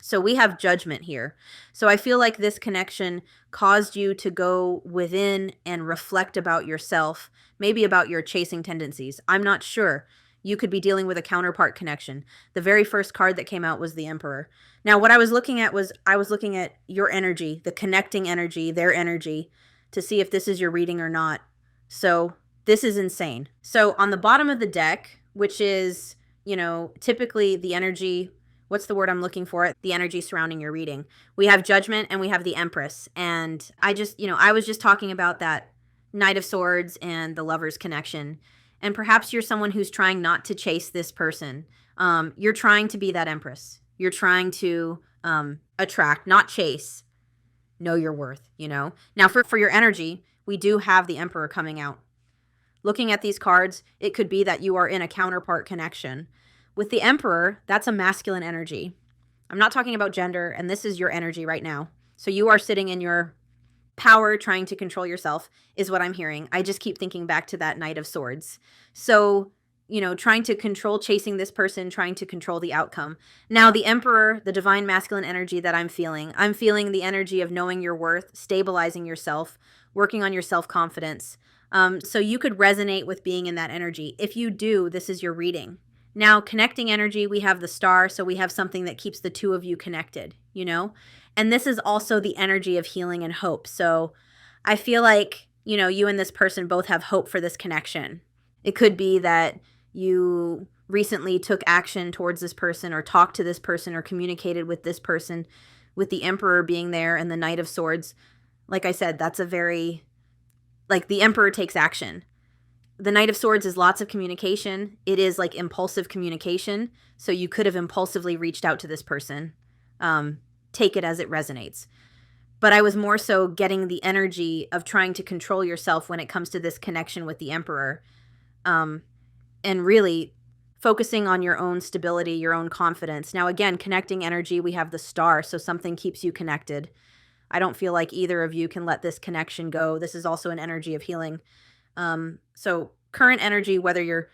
So we have Judgment here. So I feel like this connection caused you to go within and reflect about yourself, maybe about your chasing tendencies. I'm not sure. You could be dealing with a counterpart connection. The very first card that came out was the Emperor. Now, what I was looking at was I was looking at your energy, the connecting energy, their energy, to see if this is your reading or not. So this is insane. So on the bottom of the deck, which is, typically the energy, what's the word I'm looking for? The energy surrounding your reading. We have Judgment and we have the Empress. And I was just talking about that Knight of Swords and the Lover's connection. And perhaps you're someone who's trying not to chase this person. You're trying to be that Empress. You're trying to attract, not chase. Know your worth, Now, for your energy, we do have the Emperor coming out. Looking at these cards, it could be that you are in a counterpart connection. With the Emperor, that's a masculine energy. I'm not talking about gender, and this is your energy right now. So you are sitting in your power, trying to control yourself, is what I'm hearing. I just keep thinking back to that Knight of Swords. So, trying to control, chasing this person, trying to control the outcome. Now, the Emperor, the divine masculine energy that I'm feeling the energy of knowing your worth, stabilizing yourself, working on your self-confidence. So you could resonate with being in that energy. If you do, this is your reading. Now, connecting energy, we have the Star, so we have something that keeps the two of you connected, And this is also the energy of healing and hope. So I feel like, you and this person both have hope for this connection. It could be that you recently took action towards this person or talked to this person or communicated with this person, with the Emperor being there and the Knight of Swords. Like I said, that's the Emperor takes action. The Knight of Swords is lots of communication. It is like impulsive communication. So you could have impulsively reached out to this person. Take it as it resonates. But I was more so getting the energy of trying to control yourself when it comes to this connection with the Emperor. And really focusing on your own stability, your own confidence. Now, again, connecting energy, we have the Star, so something keeps you connected. I don't feel like either of you can let this connection go. This is also an energy of healing. So current energy, whether you're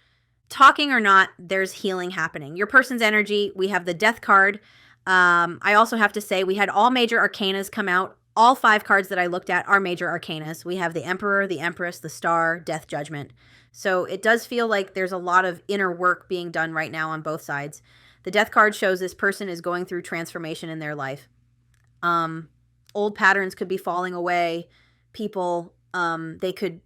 talking or not, there's healing happening. Your person's energy, we have the Death card. I also have to say we had all major arcanas come out. All 5 cards that I looked at are major arcanas. We have the Emperor, the Empress, the Star, Death, Judgment. So it does feel like there's a lot of inner work being done right now on both sides. The Death card shows this person is going through transformation in their life. Old patterns could be falling away. People, they could,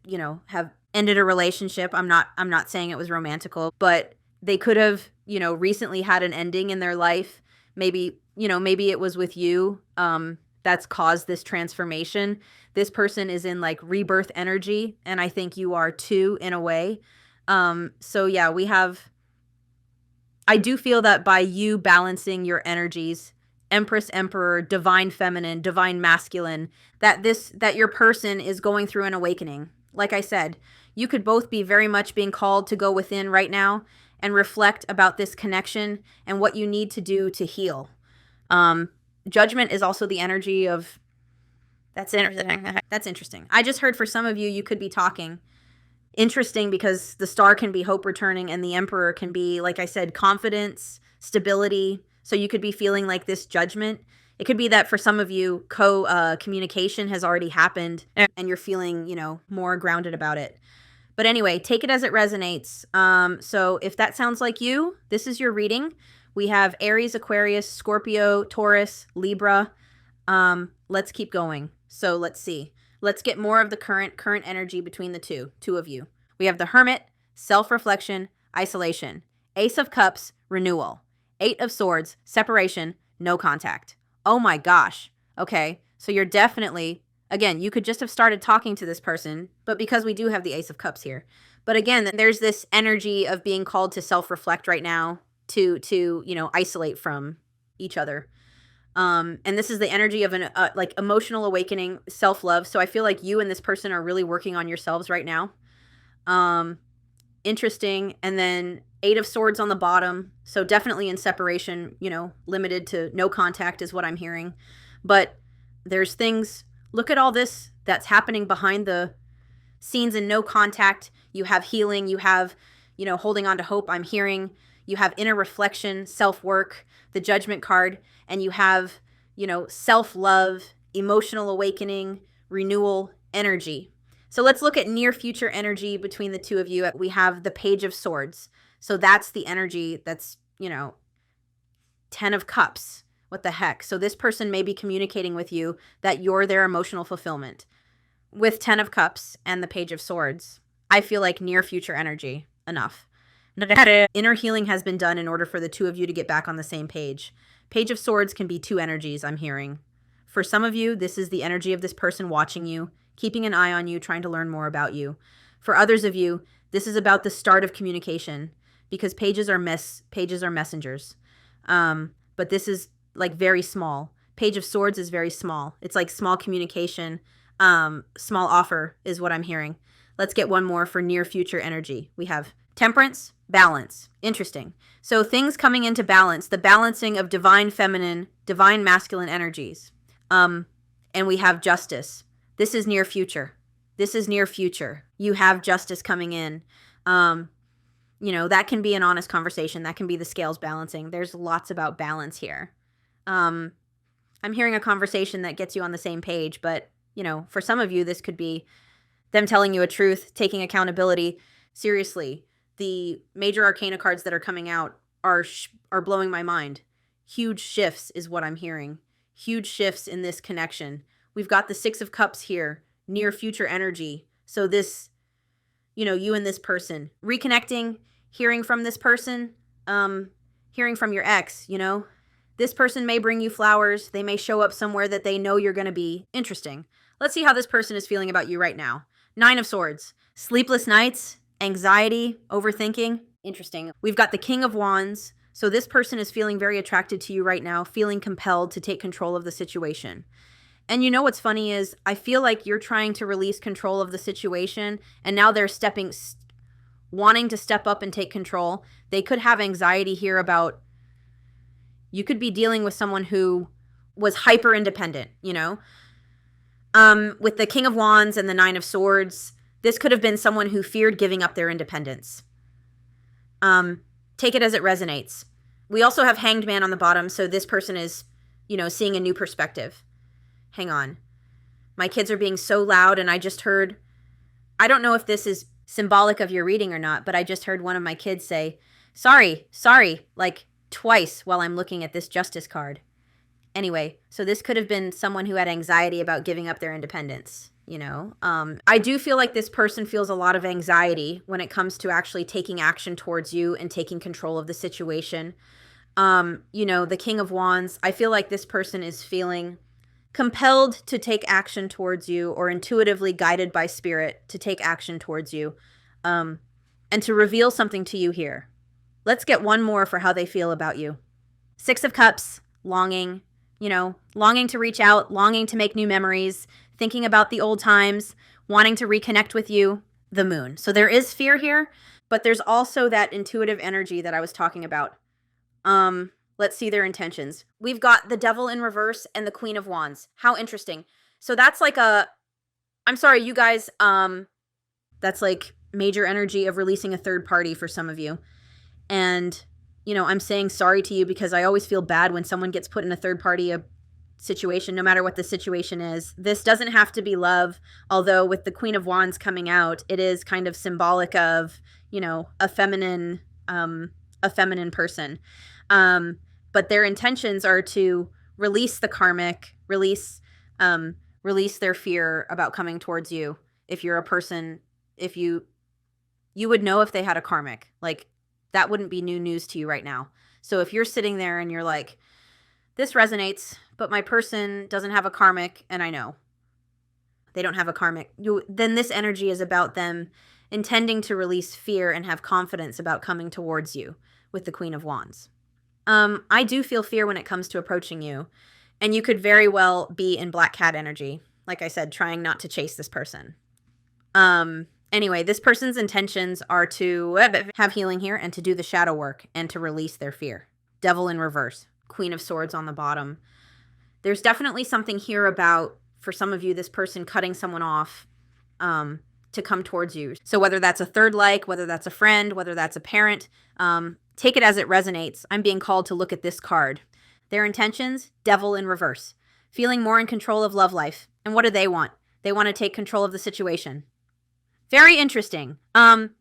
have ended a relationship. I'm not saying it was romantical, but they could have, recently had an ending in their life. Maybe it was with you. That's caused this transformation. This person is in like rebirth energy, and I think you are too in a way. So yeah, I do feel that by you balancing your energies, Empress, Emperor, divine feminine, divine masculine, that your person is going through an awakening. Like I said, you could both be very much being called to go within right now and reflect about this connection and what you need to do to heal. Judgment is also the energy of, that's interesting. I just heard for some of you, you could be talking. Interesting, because the Star can be hope returning and the Emperor can be, like I said, confidence, stability. So you could be feeling like this Judgment. It could be that for some of you, communication has already happened and you're feeling, more grounded about it. But anyway, take it as it resonates. So if that sounds like you, this is your reading. We have Aries, Aquarius, Scorpio, Taurus, Libra. Let's keep going. So let's see. Let's get more of the current energy between the two of you. We have the Hermit, self-reflection, isolation. Ace of Cups, renewal. 8 of Swords, separation, no contact. Oh my gosh. Okay, so you're definitely, again, you could just have started talking to this person, but because we do have the Ace of Cups here. But again, there's this energy of being called to self-reflect right now, to isolate from each other. And this is the energy of an like emotional awakening, self-love. So I feel like you and this person are really working on yourselves right now. Interesting. And then 8 of Swords on the bottom. So definitely in separation, limited to no contact is what I'm hearing. But there's things, look at all this that's happening behind the scenes in no contact. You have healing, you have, holding on to hope. I'm hearing you have inner reflection, self-work, the Judgment card. and you have, self-love, emotional awakening, renewal, energy. So let's look at near future energy between the two of you. We have the Page of Swords. So that's the energy that's, 10 of Cups. What the heck? So this person may be communicating with you that you're their emotional fulfillment. With 10 of Cups and the Page of Swords, I feel like near future energy. Enough. Inner healing has been done in order for the two of you to get back on the same page. Page of Swords can be two energies, I'm hearing. For some of you, this is the energy of this person watching you, keeping an eye on you, trying to learn more about you. For others of you, this is about the start of communication, because pages are messengers. But this is like very small. Page of Swords is very small. It's like small communication, small offer is what I'm hearing. Let's get one more for near future energy. We have Temperance, balance. Interesting. So things coming into balance, the balancing of divine feminine, divine masculine energies. And we have Justice. This is near future. This is near future. You have Justice coming in. That can be an honest conversation. That can be the scales balancing. There's lots about balance here. I'm hearing a conversation that gets you on the same page, but, for some of you, this could be them telling you a truth, taking accountability. Seriously, the major arcana cards that are coming out are blowing my mind. Huge shifts is what I'm hearing. Huge shifts in this connection. We've got the Six of Cups here, near future energy. So this, you and this person reconnecting, hearing from this person, hearing from your ex, this person may bring you flowers. They may show up somewhere that they know you're going to be. Interesting. Let's see how this person is feeling about you right now. Nine of Swords, sleepless nights, anxiety, overthinking. Interesting. We've got the King of Wands. So this person is feeling very attracted to you right now, feeling compelled to take control of the situation. And what's funny is I feel like you're trying to release control of the situation, and now they're wanting to step up and take control. They could have anxiety here about, you could be dealing with someone who was hyper independent, with the King of Wands and the Nine of Swords. This could have been someone who feared giving up their independence. Take it as it resonates. We also have Hanged Man on the bottom, so this person is, seeing a new perspective. Hang on. My kids are being so loud, and I just heard, I don't know if this is symbolic of your reading or not, but I just heard one of my kids say, sorry, like twice while I'm looking at this Justice card. Anyway, so this could have been someone who had anxiety about giving up their independence. I do feel like this person feels a lot of anxiety when it comes to actually taking action towards you and taking control of the situation. The King of Wands, I feel like this person is feeling compelled to take action towards you, or intuitively guided by spirit to take action towards you, and to reveal something to you here. Let's get one more for how they feel about you. Six of Cups, longing, longing to reach out, longing to make new memories, thinking about the old times, wanting to reconnect with you, the Moon. So there is fear here, but there's also that intuitive energy that I was talking about. Let's see their intentions. We've got the Devil in reverse and the Queen of Wands. How interesting. So that's like I'm sorry, you guys, that's like major energy of releasing a third party for some of you. And, I'm saying sorry to you because I always feel bad when someone gets put in a third party situation, no matter what the situation is. This doesn't have to be love, although with the Queen of Wands coming out, it is kind of symbolic of, a feminine person. But their intentions are to release the karmic, release their fear about coming towards you. If you're a person, if you would know if they had a karmic, like that wouldn't be new news to you right now. So if you're sitting there and you're like, this resonates, but my person doesn't have a karmic, and I know they don't have a karmic, then this energy is about them intending to release fear and have confidence about coming towards you with the Queen of Wands. I do feel fear when it comes to approaching you, and you could very well be in Black Cat energy. Like I said, trying not to chase this person. Anyway, this person's intentions are to have healing here and to do the shadow work and to release their fear. Devil in reverse, Queen of Swords on the bottom. There's definitely something here about, for some of you, this person cutting someone off to come towards you. So whether that's a third like, whether that's a friend, whether that's a parent, take it as it resonates. I'm being called to look at this card. Their intentions, devil in reverse. Feeling more in control of love life. And what do they want? They want to take control of the situation. Very interesting.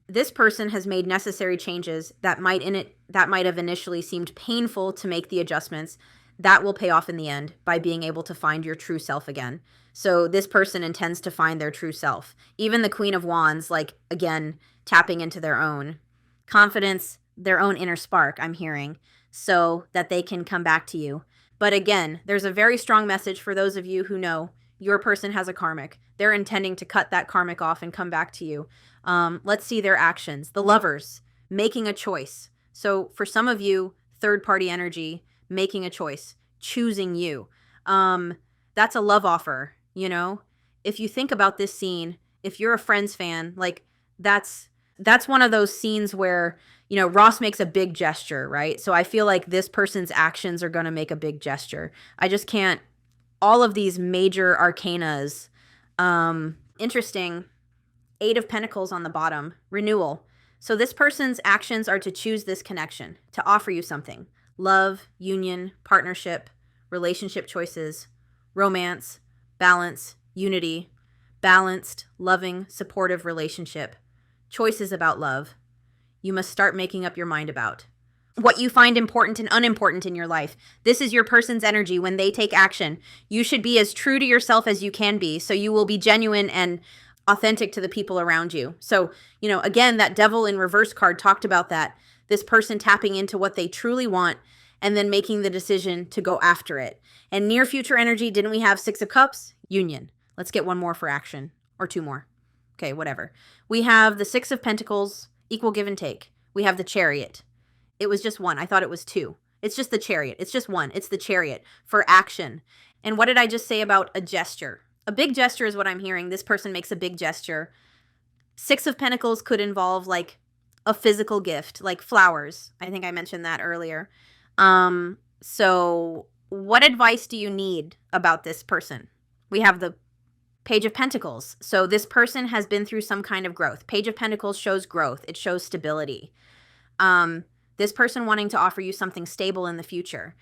This person has made necessary changes that might have initially seemed painful to make the adjustments. That will pay off in the end by being able to find your true self again. So this person intends to find their true self. Even the Queen of Wands, like, again, tapping into their own confidence, their own inner spark, I'm hearing, so that they can come back to you. But again, there's a very strong message for those of you who know your person has a karmic. They're intending to cut that karmic off and come back to you. Let's see their actions. The Lovers, making a choice. So for some of you, third-party energy, making a choice, choosing you. That's a love offer, you know? If you think about this scene, if you're a Friends fan, like, that's one of those scenes where, you know, Ross makes a big gesture, right? So I feel like this person's actions are going to make a big gesture. I just can't. All of these major arcanas. Interesting. 8 of Pentacles on the bottom. Renewal. So this person's actions are to choose this connection, to offer you something. Love, union, partnership, relationship choices, romance, balance, unity, balanced, loving, supportive relationship, choices about love. You must start making up your mind about what you find important and unimportant in your life. This is your person's energy when they take action. You should be as true to yourself as you can be, so you will be genuine and authentic to the people around you. So, you know, again, that Devil in Reverse card talked about that. This person tapping into what they truly want and then making the decision to go after it. And near future energy, didn't we have 6 of Cups? Union. Let's get one more for action, or 2 more. Okay, whatever. We have the 6 of Pentacles, equal give and take. We have the Chariot. It was just 1. I thought it was 2. It's just the Chariot. It's just 1. It's the Chariot for action. And what did I just say about a gesture? A big gesture is what I'm hearing. This person makes a big gesture. 6 of Pentacles could involve like a physical gift, like flowers. I think I mentioned that earlier. So what advice do you need about this person? We have the Page of Pentacles. So this person has been through some kind of growth. Page of Pentacles shows growth. It shows stability. This person wanting to offer you something stable in the future.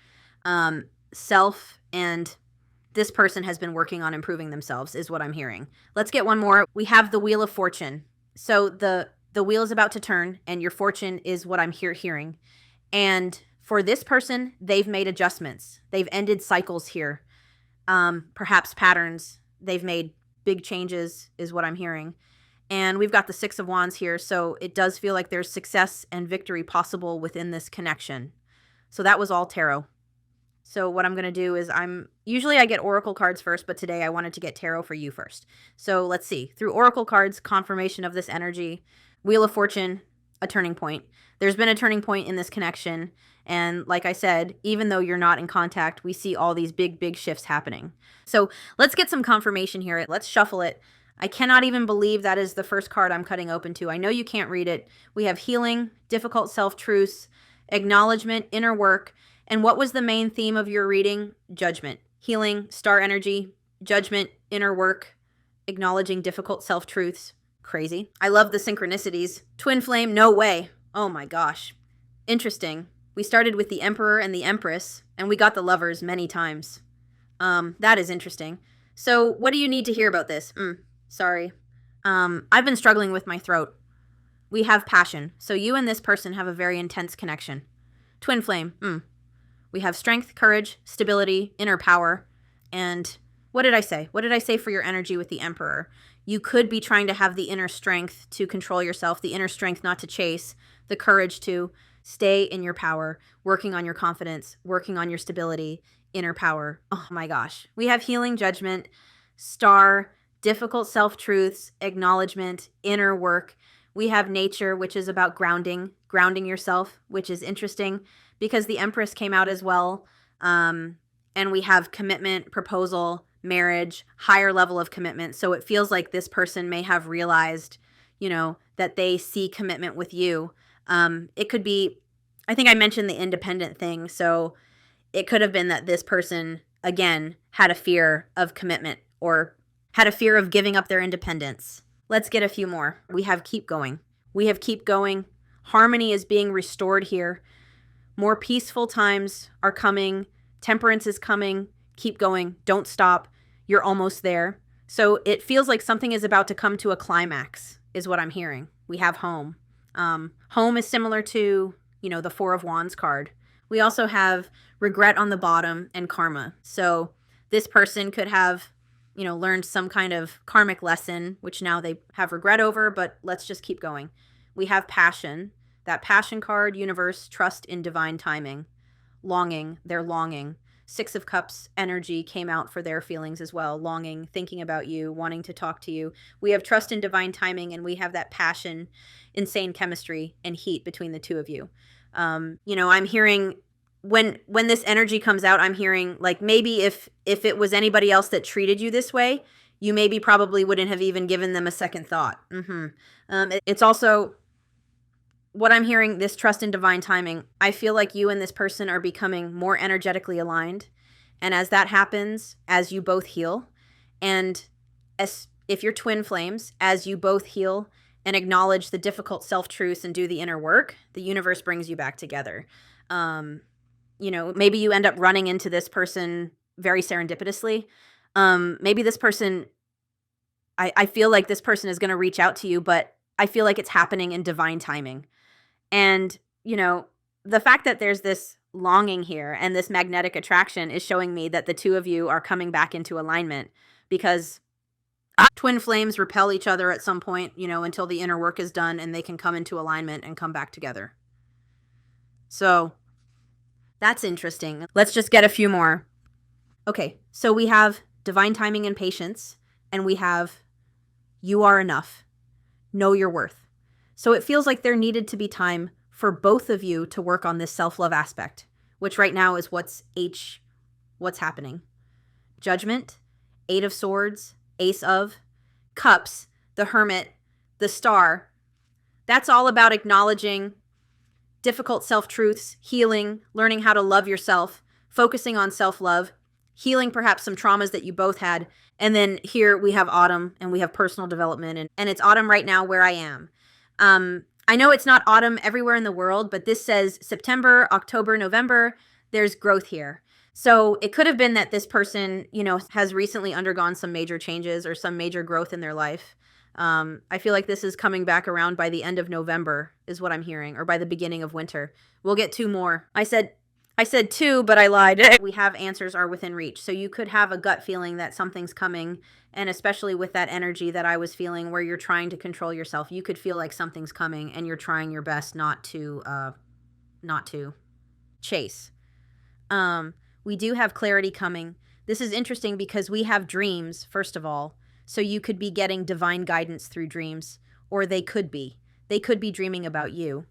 Self and this person has been working on improving themselves is what I'm hearing. Let's get one more. We have the Wheel of Fortune. So the wheel is about to turn and your fortune is what I'm hearing. And for this person, they've made adjustments. They've ended cycles here. Perhaps patterns. They've made big changes is what I'm hearing. And we've got the 6 of Wands here, so it does feel like there's success and victory possible within this connection. So that was all tarot. So what I'm going to do is usually I get oracle cards first, but today I wanted to get tarot for you first. So let's see. Through oracle cards, confirmation of this energy, Wheel of Fortune, a turning point. There's been a turning point in this connection. And like I said, even though you're not in contact, we see all these big, big shifts happening. So let's get some confirmation here. Let's shuffle it. I cannot even believe that is the first card I'm cutting open to. I know you can't read it. We have healing, difficult self-truths, acknowledgement, inner work. And what was the main theme of your reading? Judgment. Healing, star energy, judgment, inner work, acknowledging difficult self-truths. Crazy. I love the synchronicities. Twin flame, no way. Oh my gosh. Interesting. We started with the Emperor and the Empress, and we got the Lovers many times. That is interesting. So what do you need to hear about this? Sorry. I've been struggling with my throat. We have passion. So you and this person have a very intense connection. Twin flame. We have strength, courage, stability, inner power. And what did I say? What did I say for your energy with the Emperor? You could be trying to have the inner strength to control yourself, the inner strength not to chase, the courage to stay in your power, working on your confidence, working on your stability, inner power. Oh my gosh. We have healing, judgment, star, difficult self-truths, acknowledgement, inner work. We have nature, which is about grounding yourself, which is interesting because the Empress came out as well. And we have commitment, proposal, marriage, higher level of commitment. So it feels like this person may have realized, you know, that they see commitment with you. It could be, I think I mentioned the independent thing. So it could have been that this person, again, had a fear of commitment or had a fear of giving up their independence. Let's get a few more. We have keep going. We have keep going. Harmony is being restored here. More peaceful times are coming Temperance is coming. Keep going. Don't stop. You're almost there. So it feels like something is about to come to a climax is what I'm hearing. We have home. Home is similar to, you know, the Four of Wands card. We also have regret on the bottom and karma. So this person could have, you know, learned some kind of karmic lesson, which now they have regret over, but let's just keep going. We have passion. That passion card, universe, trust in divine timing. Longing, they're longing. Six of Cups energy came out for their feelings as well. Longing, thinking about you, wanting to talk to you. We have trust in divine timing, and we have that passion, insane chemistry, and heat between the two of you. You know, I'm hearing when this energy comes out, I'm hearing like maybe if it was anybody else that treated you this way, you maybe probably wouldn't have even given them a second thought. It's also what I'm hearing, this trust in divine timing. I feel like you and this person are becoming more energetically aligned. And as that happens, as you both heal, and as if you're twin flames, as you both heal and acknowledge the difficult self-truths and do the inner work, the universe brings you back together. You know, maybe you end up running into this person very serendipitously. Maybe this person, I feel like this person is going to reach out to you, but I feel like it's happening in divine timing. And, you know, the fact that there's this longing here and this magnetic attraction is showing me that the two of you are coming back into alignment, because twin flames repel each other at some point, you know, until the inner work is done and they can come into alignment and come back together. So that's interesting. Let's just get a few more. Okay, so we have divine timing and patience, and we have you are enough. Know your worth. So it feels like there needed to be time for both of you to work on this self-love aspect, which right now is what's happening. Judgment, Eight of Swords, Ace of Cups, the Hermit, the Star. That's all about acknowledging difficult self-truths, healing, learning how to love yourself, focusing on self-love, healing perhaps some traumas that you both had. And then here we have autumn and we have personal development, and it's autumn right now where I am. I know it's not autumn everywhere in the world, but this says September, October, November, there's growth here. So it could have been that this person, you know, has recently undergone some major changes or some major growth in their life. I feel like this is coming back around by the end of November is what I'm hearing, or by the beginning of winter. We'll get two more. I said two, but I lied. We have answers are within reach. So you could have a gut feeling that something's coming, and especially with that energy that I was feeling where you're trying to control yourself, you could feel like something's coming and you're trying your best not to chase. We do have clarity coming. This is interesting because we have dreams, first of all. So you could be getting divine guidance through dreams, or they could be dreaming about you.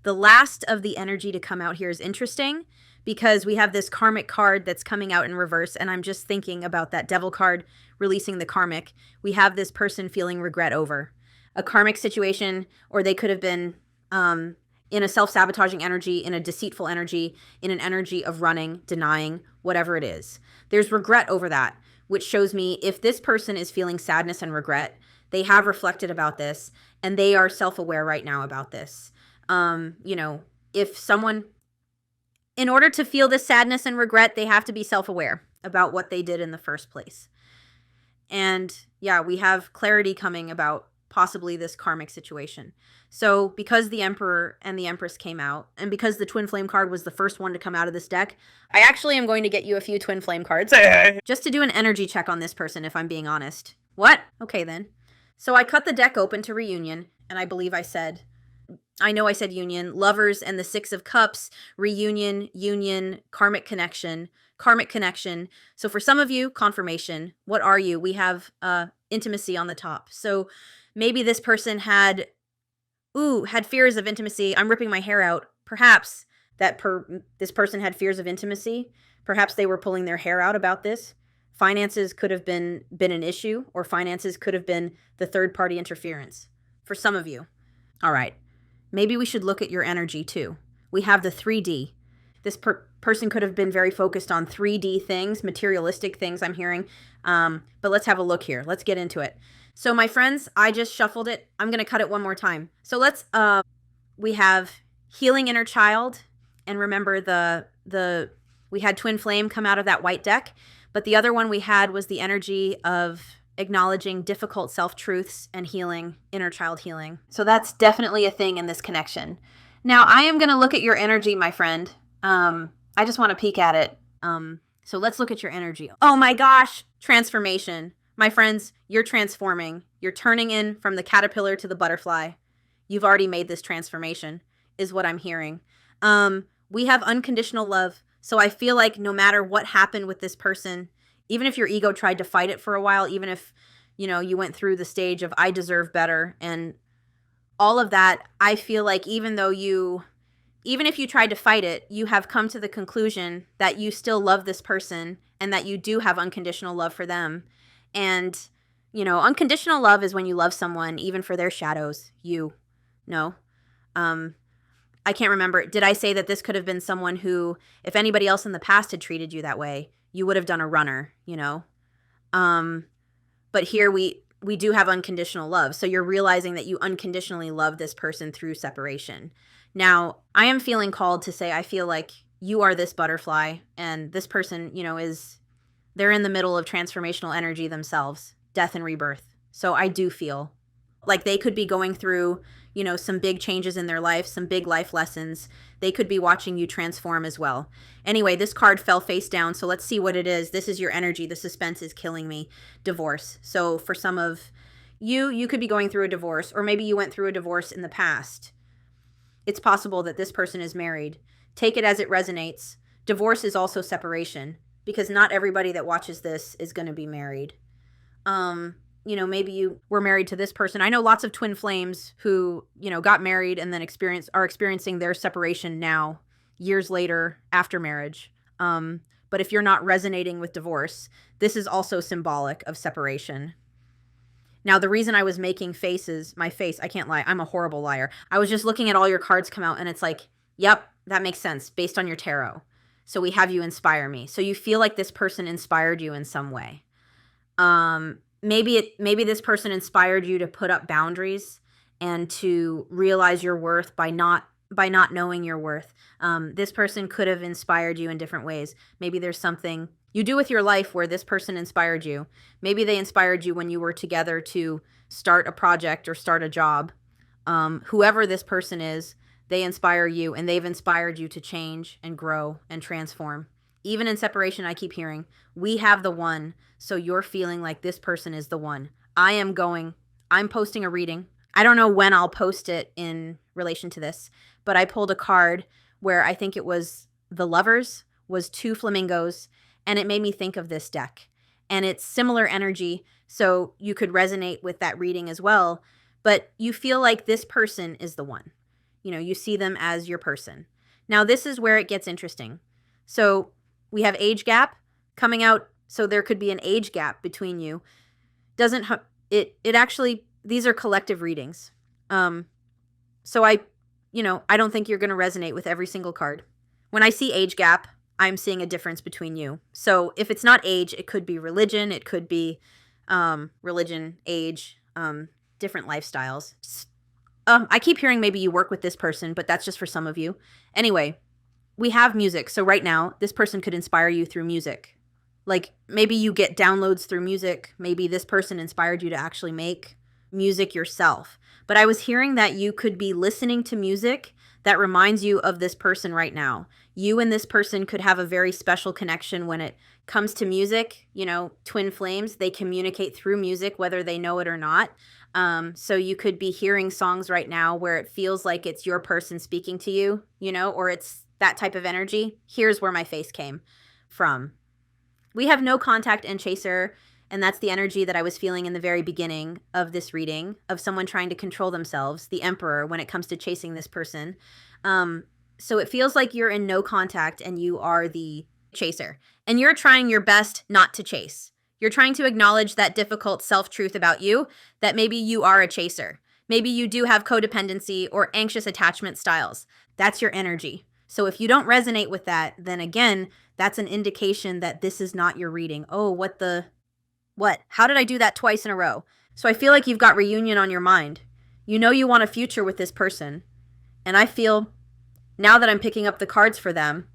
The last of the energy to come out here is interesting because we have this karmic card that's coming out in reverse, and I'm just thinking about that devil card releasing the karmic. We have this person feeling regret over a karmic situation, or they could have been in a self-sabotaging energy, in a deceitful energy, in an energy of running, denying, whatever it is. There's regret over that, which shows me if this person is feeling sadness and regret, they have reflected about this and they are self-aware right now about this. You know, if someone, in order to feel this sadness and regret, they have to be self-aware about what they did in the first place. And yeah, we have clarity coming about possibly this karmic situation. So because the Emperor and the Empress came out, and because the Twin Flame card was the first one to come out of this deck, I actually am going to get you a few Twin Flame cards just to do an energy check on this person, if I'm being honest. What? Okay then. So I cut the deck open to reunion, and I believe I know I said union, Lovers and the Six of Cups, reunion, union, karmic connection. So for some of you, confirmation. What are you? We have intimacy on the top. So maybe this person had fears of intimacy. I'm ripping my hair out. Perhaps this person had fears of intimacy. Perhaps they were pulling their hair out about this. Finances could have been an issue, or finances could have been the third-party interference for some of you. All right. Maybe we should look at your energy too. We have the 3D. This person could have been very focused on 3D things, materialistic things I'm hearing. But let's have a look here. Let's get into it. So my friends, I just shuffled it. I'm going to cut it one more time. So we have healing inner child, and remember the We had twin flame come out of that white deck, but the other one we had was the energy of acknowledging difficult self-truths and healing, inner child healing. So that's definitely a thing in this connection. Now, I am going to look at your energy, my friend. I just want to peek at it. So let's look at your energy. Oh my gosh, transformation. My friends, you're transforming. You're turning in from the caterpillar to the butterfly. You've already made this transformation, is what I'm hearing. We have unconditional love. So I feel like no matter what happened with this person, even if your ego tried to fight it for a while, even if, you went through the stage of I deserve better and all of that, I feel like even if you tried to fight it, you have come to the conclusion that you still love this person and that you do have unconditional love for them. And, unconditional love is when you love someone, even for their shadows, I can't remember. Did I say that this could have been someone who, if anybody else in the past had treated you that way, you would have done a runner, But here we do have unconditional love. So you're realizing that you unconditionally love this person through separation. Now, I am feeling called to say I feel like you are this butterfly and this person, they're in the middle of transformational energy themselves, death and rebirth. So I do feel like they could be going through, some big changes in their life, some big life lessons. They could be watching you transform as well. Anyway, this card fell face down, so let's see what it is. This is your energy. The suspense is killing me. Divorce. So for some of you could be going through a divorce, or maybe you went through a divorce in the past. It's possible that this person is married. Take it as it resonates. Divorce is also separation, because not everybody that watches this is going to be married. Maybe you were married to this person. I know lots of twin flames who, got married and then are experiencing their separation now, years later after marriage. But if you're not resonating with divorce, this is also symbolic of separation. Now, the reason I was making faces, I can't lie, I'm a horrible liar. I was just looking at all your cards come out and it's like, yep, that makes sense based on your tarot. So we have you inspire me. So you feel like this person inspired you in some way. Maybe this person inspired you to put up boundaries and to realize your worth by not knowing your worth. This person could have inspired you in different ways. Maybe there's something you do with your life where this person inspired you. Maybe they inspired you when you were together to start a project or start a job. Whoever this person is, they inspire you and they've inspired you to change and grow and transform. Even in separation, I keep hearing, we have the one, so you're feeling like this person is the one. I'm posting a reading. I don't know when I'll post it in relation to this, but I pulled a card where I think it was the Lovers, was 2 flamingos, and it made me think of this deck. And it's similar energy, so you could resonate with that reading as well, but you feel like this person is the one. You see them as your person. Now, this is where it gets interesting. So we have age gap coming out, so there could be an age gap between you. These are collective readings. So I don't think you're going to resonate with every single card. When I see age gap, I'm seeing a difference between you. So if it's not age, it could be religion, it could be age, different lifestyles. I keep hearing maybe you work with this person, but that's just for some of you. Anyway, we have music. So right now, this person could inspire you through music. Like maybe you get downloads through music. Maybe this person inspired you to actually make music yourself. But I was hearing that you could be listening to music that reminds you of this person right now. You and this person could have a very special connection when it comes to music. Twin flames, they communicate through music, whether they know it or not. So you could be hearing songs right now where it feels like it's your person speaking to you, or it's that type of energy. Here's where my face came from. We have no contact and chaser, and that's the energy that I was feeling in the very beginning of this reading, of someone trying to control themselves, the Emperor, when it comes to chasing this person. So it feels like you're in no contact and you are the chaser. And you're trying your best not to chase. You're trying to acknowledge that difficult self-truth about you, that maybe you are a chaser. Maybe you do have codependency or anxious attachment styles. That's your energy. So if you don't resonate with that, then again, that's an indication that this is not your reading. Oh, what? How did I do that twice in a row? So I feel like you've got reunion on your mind. You want a future with this person. And I feel, now that I'm picking up the cards for them,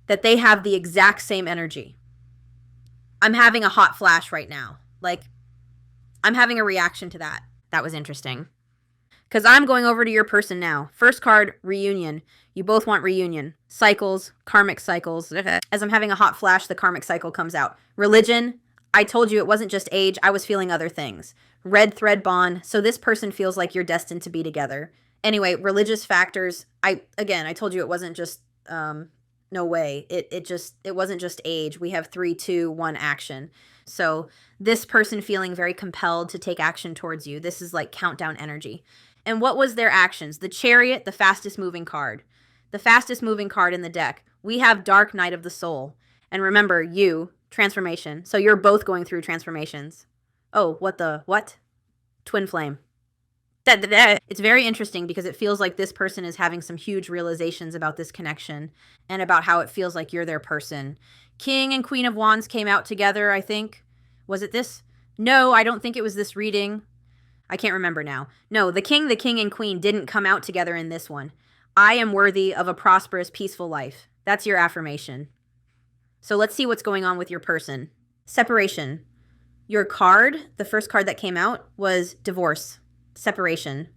that they have the exact same energy. I'm having a hot flash right now. Like, I'm having a reaction to that. That was interesting. Because I'm going over to your person now. First card, reunion. You both want reunion. Cycles, karmic cycles. As I'm having a hot flash, the karmic cycle comes out. Religion, I told you it wasn't just age. I was feeling other things. Red thread bond. So this person feels like you're destined to be together. Anyway, religious factors. I told you it wasn't just, no way. It wasn't just age. We have 3, 2, 1 action. So this person feeling very compelled to take action towards you. This is like countdown energy. And what was their actions? The Chariot, the fastest moving card. The fastest moving card in the deck. We have Dark Night of the Soul. And remember, you, transformation. So you're both going through transformations. Oh, what? Twin flame. It's very interesting because it feels like this person is having some huge realizations about this connection and about how it feels like you're their person. King and Queen of Wands came out together, I think. Was it this? No, I don't think it was this reading. I can't remember now. No, the king, and queen didn't come out together in this one. I am worthy of a prosperous, peaceful life. That's your affirmation. So let's see what's going on with your person. Separation. Your card, the first card that came out, was divorce, separation,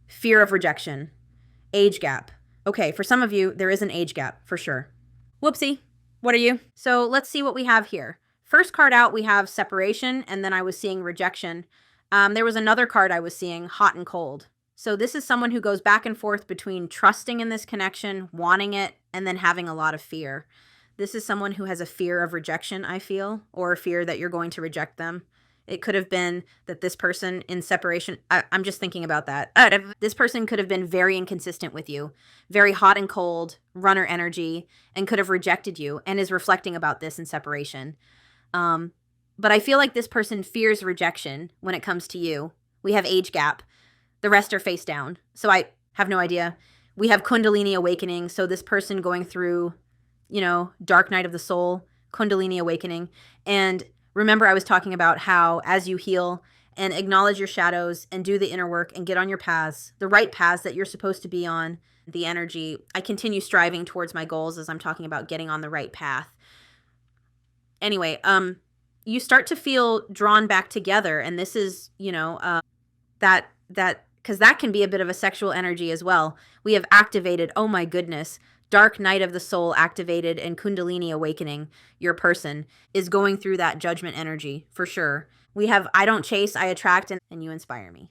fear of rejection, age gap. Okay, for some of you, there is an age gap, for sure. Whoopsie. What are you? So let's see what we have here. First card out, we have separation, and then I was seeing rejection. There was another card I was seeing, hot and cold. So this is someone who goes back and forth between trusting in this connection, wanting it, and then having a lot of fear. This is someone who has a fear of rejection, I feel, or a fear that you're going to reject them. It could have been that this person in separation, I'm just thinking about that. This person could have been very inconsistent with you, very hot and cold, runner energy, and could have rejected you and is reflecting about this in separation. But I feel like this person fears rejection when it comes to you. We have age gap. The rest are face down. So I have no idea. We have Kundalini awakening. So this person going through, Dark Night of the Soul, Kundalini awakening. And remember, I was talking about how as you heal and acknowledge your shadows and do the inner work and get on your paths, the right paths that you're supposed to be on, the energy, I continue striving towards my goals as I'm talking about getting on the right path. Anyway, you start to feel drawn back together. And this is, because that can be a bit of a sexual energy as well. We have activated, oh my goodness, Dark Night of the Soul activated and Kundalini awakening. Your person is going through that judgment energy for sure. We have I don't chase, I attract, and you inspire me.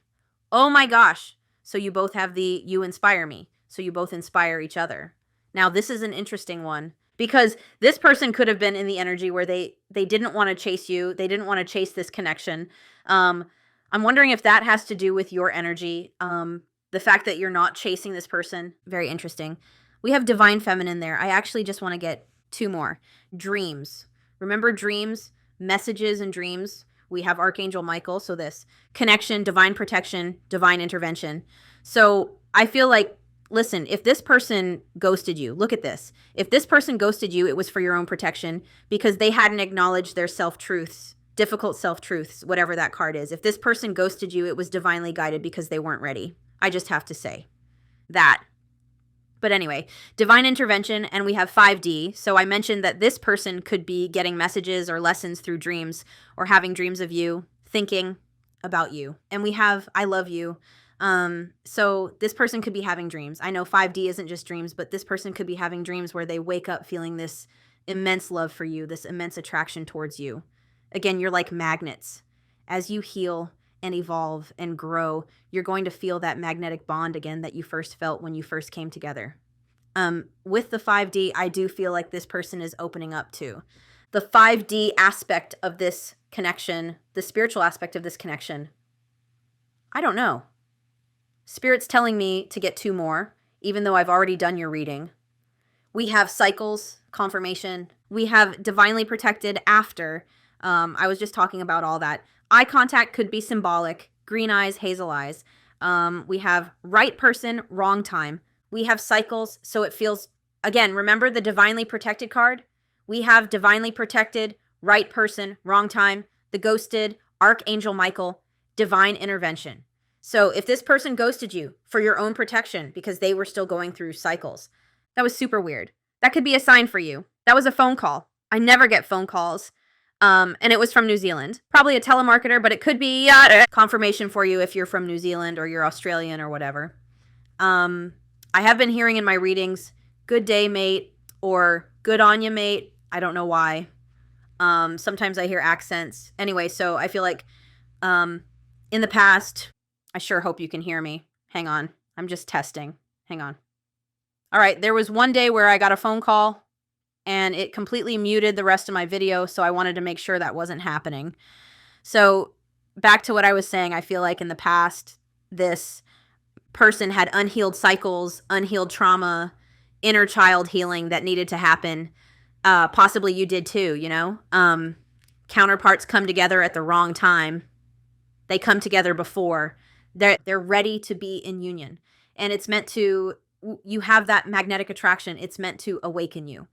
Oh my gosh. So you both have the you inspire me. So you both inspire each other. Now this is an interesting one. Because this person could have been in the energy where they didn't want to chase you. They didn't want to chase this connection. I'm wondering if that has to do with your energy. The fact that you're not chasing this person. Very interesting. We have divine feminine there. I actually just want to get 2 more. Dreams. Remember dreams, messages and dreams. We have Archangel Michael. So this connection, divine protection, divine intervention. So I feel like, listen, if this person ghosted you, look at this. If this person ghosted you, it was for your own protection because they hadn't acknowledged their self-truths, difficult self-truths, whatever that card is. If this person ghosted you, it was divinely guided because they weren't ready. I just have to say that. But anyway, divine intervention, and we have 5D. So I mentioned that this person could be getting messages or lessons through dreams or having dreams of you, thinking about you. And we have I love you. So this person could be having dreams. I know 5D isn't just dreams, but this person could be having dreams where they wake up feeling this immense love for you, this immense attraction towards you. Again, you're like magnets. As you heal and evolve and grow, you're going to feel that magnetic bond again that you first felt when you first came together. With the 5D, I do feel like this person is opening up too. The 5D aspect of this connection, the spiritual aspect of this connection, I don't know. Spirit's telling me to get 2 more, even though I've already done your reading. We have cycles, confirmation. We have divinely protected after. I was just talking about all that. Eye contact could be symbolic. Green eyes, hazel eyes. We have right person, wrong time. We have cycles, so it feels, again, remember the divinely protected card? We have divinely protected, right person, wrong time, the ghosted, Archangel Michael, divine intervention. So if this person ghosted you for your own protection because they were still going through cycles, that was super weird. That could be a sign for you. That was a phone call. I never get phone calls. And it was from New Zealand. Probably a telemarketer, but it could be confirmation for you if you're from New Zealand or you're Australian or whatever. I have been hearing in my readings, good day, mate, or good on you, mate. I don't know why. Sometimes I hear accents. Anyway, so I feel like in the past, I sure hope you can hear me. Hang on. I'm just testing. Hang on. All right. There was one day where I got a phone call and it completely muted the rest of my video, so I wanted to make sure that wasn't happening. So back to what I was saying, I feel like in the past, this person had unhealed cycles, unhealed trauma, inner child healing that needed to happen. Possibly you did too, you know? Counterparts come together at the wrong time. They come together before. They're ready to be in union. And it's meant to, you have that magnetic attraction. It's meant to awaken you.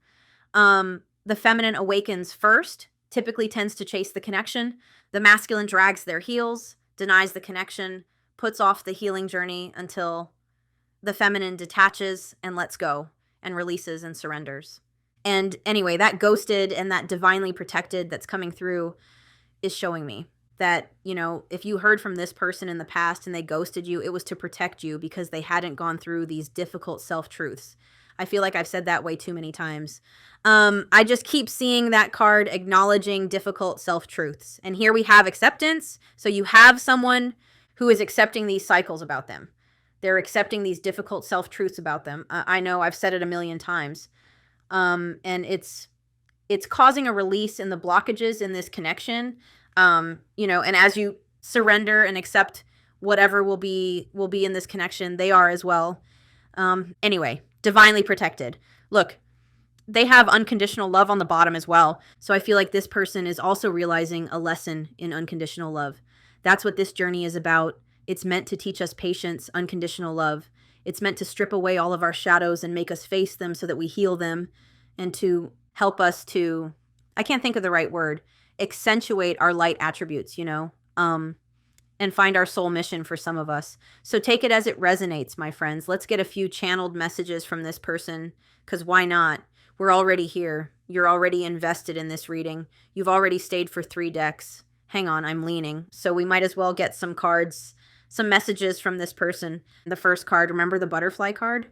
The feminine awakens first, typically tends to chase the connection. The masculine drags their heels, denies the connection, puts off the healing journey until the feminine detaches and lets go and releases and surrenders. And anyway, that ghosted and that divinely protected that's coming through is showing me that, you know, if you heard from this person in the past and they ghosted you, it was to protect you because they hadn't gone through these difficult self-truths. I feel like I've said that way too many times. I just keep seeing that card acknowledging difficult self-truths. And here we have acceptance. So you have someone who is accepting these cycles about them. They're accepting these difficult self-truths about them. I know I've said it a million times. And it's causing a release in the blockages in this connection. You know, and as you surrender and accept whatever will be in this connection, they are as well. Anyway, divinely protected. Look, they have unconditional love on the bottom as well. So I feel like this person is also realizing a lesson in unconditional love. That's what this journey is about. It's meant to teach us patience, unconditional love. It's meant to strip away all of our shadows and make us face them so that we heal them, and to help us to, I can't think of the right word, accentuate our light attributes, you know, and find our soul mission for some of us. So take it as it resonates, my friends. Let's get a few channeled messages from this person, because why not? We're already here. You're already invested in this reading. You've already stayed for 3 decks. Hang on, I'm leaning. So we might as well get some cards, some messages from this person. The first card, remember the butterfly card?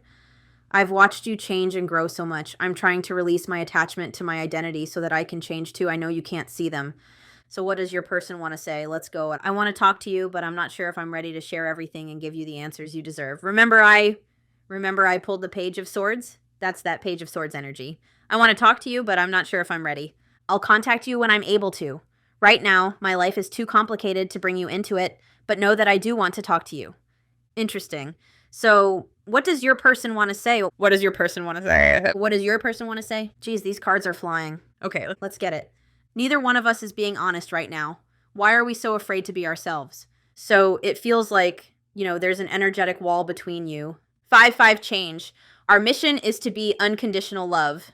I've watched you change and grow so much. I'm trying to release my attachment to my identity so that I can change too. I know you can't see them. So what does your person want to say? Let's go. I want to talk to you, but I'm not sure if I'm ready to share everything and give you the answers you deserve. Remember I pulled the Page of Swords? That's that Page of Swords energy. I want to talk to you, but I'm not sure if I'm ready. I'll contact you when I'm able to. Right now, my life is too complicated to bring you into it, but know that I do want to talk to you. Interesting. So what does your person want to say? What does your person want to say? What does your person want to say? Geez, these cards are flying. Okay, let's get it. Neither one of us is being honest right now. Why are we so afraid to be ourselves? So it feels like, you know, there's an energetic wall between you. 5-5 change. Our mission is to be unconditional love.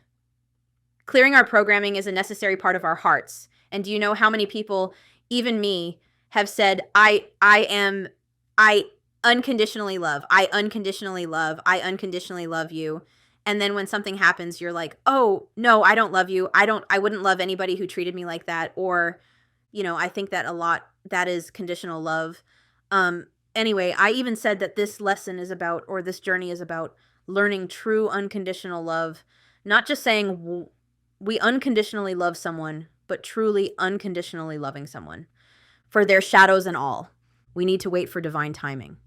Clearing our programming is a necessary part of our hearts. And do you know how many people, even me, have said, I unconditionally love. I unconditionally love. I unconditionally love you. And then when something happens, you're like, oh, no, I don't love you. I wouldn't love anybody who treated me like that. Or, you know, I think that a lot, that is conditional love. Anyway, I even said that this lesson is about, or this journey is about learning true unconditional love. Not just saying we unconditionally love someone, but truly unconditionally loving someone for their shadows and all. We need to wait for divine timing.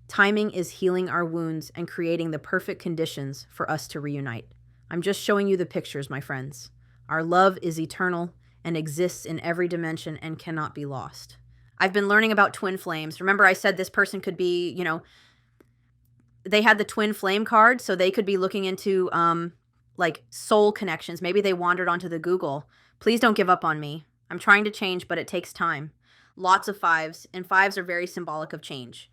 Timing is healing our wounds and creating the perfect conditions for us to reunite. I'm just showing you the pictures, my friends. Our love is eternal and exists in every dimension and cannot be lost. I've been learning about twin flames. Remember I said this person could be, you know, they had the twin flame card, so they could be looking into like soul connections. Maybe they wandered onto the Google. Please don't give up on me. I'm trying to change, but it takes time. Lots of 5s, and 5s are very symbolic of change.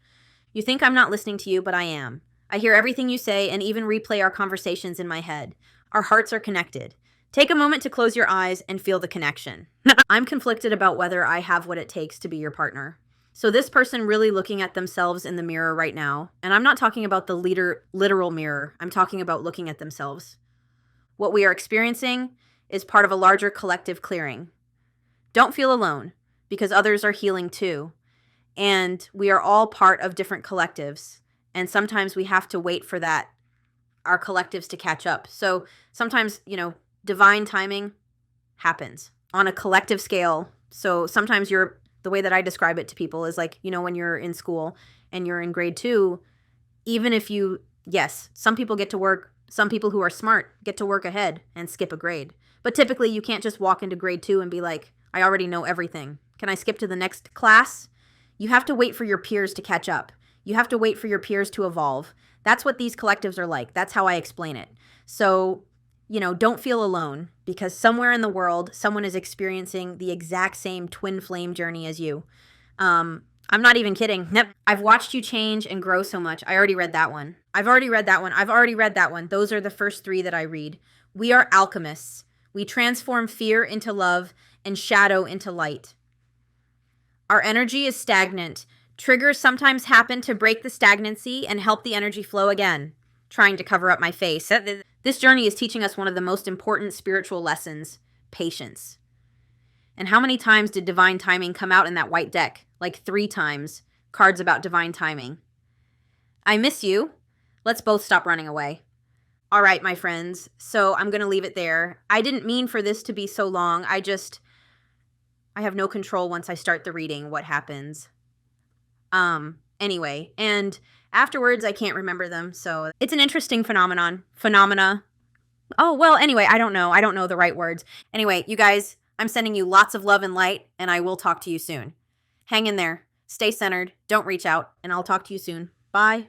You think I'm not listening to you, but I am. I hear everything you say and even replay our conversations in my head. Our hearts are connected. Take a moment to close your eyes and feel the connection. I'm conflicted about whether I have what it takes to be your partner. So this person really looking at themselves in the mirror right now, and I'm not talking about the literal mirror. I'm talking about looking at themselves. What we are experiencing is part of a larger collective clearing. Don't feel alone, because others are healing too. And we are all part of different collectives. And sometimes we have to wait for that, our collectives to catch up. So sometimes, divine timing happens on a collective scale. So sometimes the way that I describe it to people is like, when you're in school and you're in grade 2, even if yes, some people get to work, some people who are smart get to work ahead and skip a grade. But typically you can't just walk into grade 2 and be like, I already know everything. Can I skip to the next class? You have to wait for your peers to catch up. You have to wait for your peers to evolve. That's what these collectives are like. That's how I explain it. So, don't feel alone, because somewhere in the world, someone is experiencing the exact same twin flame journey as you. I'm not even kidding. I've watched you change and grow so much. I already read that one. I've already read that one. Those are the first 3 that I read. We are alchemists. We transform fear into love and shadow into light. Our energy is stagnant. Triggers sometimes happen to break the stagnancy and help the energy flow again. Trying to cover up my face. This journey is teaching us one of the most important spiritual lessons: patience. And how many times did divine timing come out in that white deck? Like 3 times. Cards about divine timing. I miss you. Let's both stop running away. All right, my friends. So I'm going to leave it there. I didn't mean for this to be so long. I have no control once I start the reading what happens. Anyway, and afterwards I can't remember them. So it's an interesting phenomena. Oh, well, anyway, I don't know the right words. Anyway, you guys, I'm sending you lots of love and light, and I will talk to you soon. Hang in there. Stay centered. Don't reach out, and I'll talk to you soon. Bye.